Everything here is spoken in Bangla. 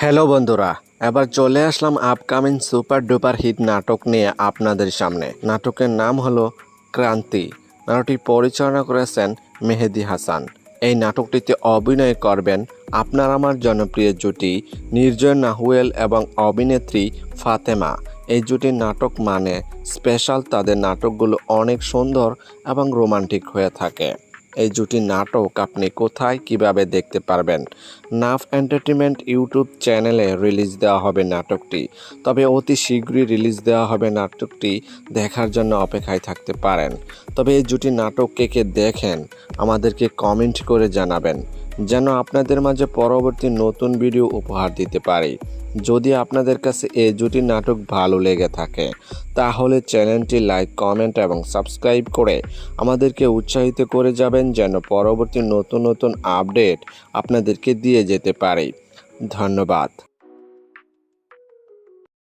হ্যালো বন্ধুরা, এবার চলে আসলাম আপকামিং সুপার ডুপার হিট নাটক নিয়ে আপনাদের সামনে। নাটকের নাম হলো ক্রান্তি। নাটকটি পরিচালনা করেছেন মেহেদী হাসান। এই নাটকটিতে অভিনয় করবেন আপনার আমার জনপ্রিয় জুটি নির্জন নাহুয়েল এবং অভিনেত্রী ফাতেমা। এই জুটির নাটক মানে স্পেশাল, তাদের নাটকগুলো অনেক সুন্দর এবং রোমান্টিক হয়ে থাকে। এই জুটির নাটক আপনি কোথায় কিভাবে দেখতে পারবেন? নাফ এন্টারটেইনমেন্ট ইউটিউব চ্যানেলে রিলিজ দেওয়া হবে নাটকটি। তবে অতি শীঘ্রই রিলিজ দেওয়া হবে নাটকটি, দেখার জন্য অপেক্ষায় থাকতে পারেন। তবে এই জুটির নাটক কে কে দেখেন আমাদেরকে কমেন্ট করে জানাবেন, যেন আপনাদের মাঝে পরবর্তী নতুন ভিডিও উপহার দিতে পারি। যদি আপনাদের কাছে এই জুটির নাটক ভালো লেগে থাকে তাহলে চ্যানেলটি লাইক, কমেন্ট এবং সাবস্ক্রাইব করে আমাদেরকে উৎসাহিত করে যাবেন, যেন পরবর্তী নতুন নতুন আপডেট আপনাদেরকে দিয়ে যেতে পারি। ধন্যবাদ।